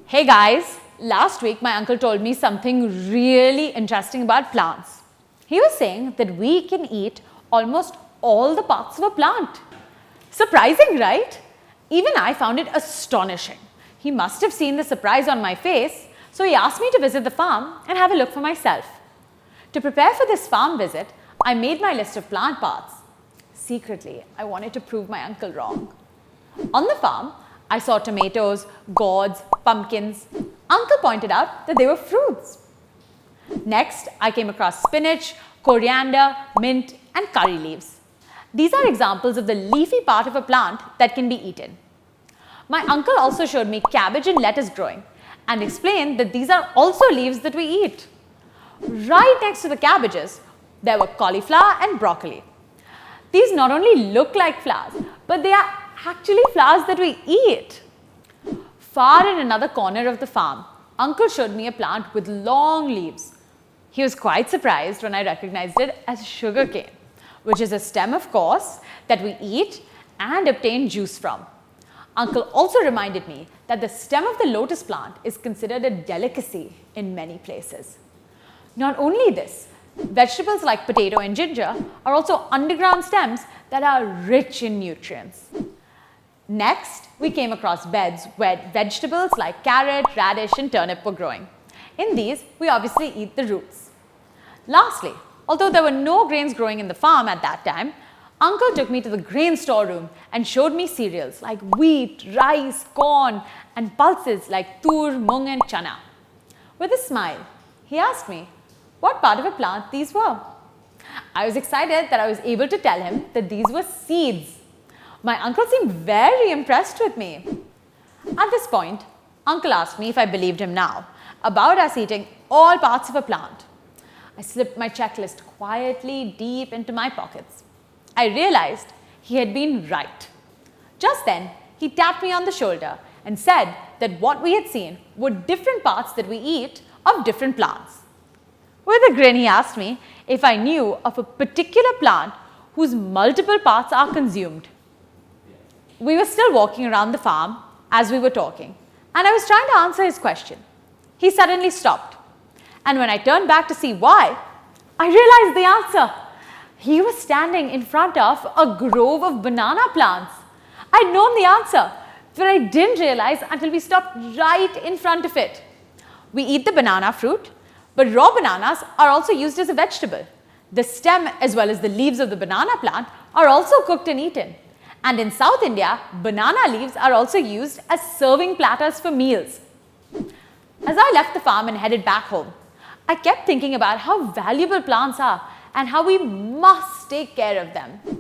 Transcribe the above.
Hey guys, last week my uncle told me something really interesting about plants. He was saying that we can eat almost all the parts of a plant. Surprising, right? Even I found it astonishing. He must have seen the surprise on my face, so he asked me to visit the farm and have a look for myself. To prepare for this farm visit, I made my list of plant parts. Secretly, I wanted to prove my uncle wrong. On the farm, I saw tomatoes, gourds, pumpkins. Uncle pointed out that they were fruits. Next, I came across spinach, coriander, mint, and curry leaves. These are examples of the leafy part of a plant that can be eaten. My uncle also showed me cabbage and lettuce growing and explained that these are also leaves that we eat. Right next to the cabbages, there were cauliflower and broccoli. These not only look like flowers, but they are actually flowers that we eat. Far in another corner of the farm, Uncle showed me a plant with long leaves. He was quite surprised when I recognized it as sugarcane, which is a stem, of course, that we eat and obtain juice from. Uncle also reminded me that the stem of the lotus plant is considered a delicacy in many places. Not only this, vegetables like potato and ginger are also underground stems that are rich in nutrients. Next, we came across beds where vegetables like carrot, radish, and turnip were growing. In these, we obviously eat the roots. Lastly, although there were no grains growing in the farm at that time, Uncle took me to the grain storeroom and showed me cereals like wheat, rice, corn, and pulses like tur, mung, and chana. With a smile, he asked me what part of a plant these were. I was excited that I was able to tell him that these were seeds. My uncle seemed very impressed with me. At this point, Uncle asked me if I believed him now about us eating all parts of a plant. I slipped my checklist quietly deep into my pockets. I realized he had been right. Just then, he tapped me on the shoulder and said that what we had seen were different parts that we eat of different plants. With a grin, he asked me if I knew of a particular plant whose multiple parts are consumed. We were still walking around the farm as we were talking, and I was trying to answer his question. He suddenly stopped, and when I turned back to see why, I realized the answer. He was standing in front of a grove of banana plants. I'd known the answer, but I didn't realize until we stopped right in front of it. We eat the banana fruit, but raw bananas are also used as a vegetable. The stem as well as the leaves of the banana plant are also cooked and eaten. And in South India, banana leaves are also used as serving platters for meals. As I left the farm and headed back home, I kept thinking about how valuable plants are and how we must take care of them.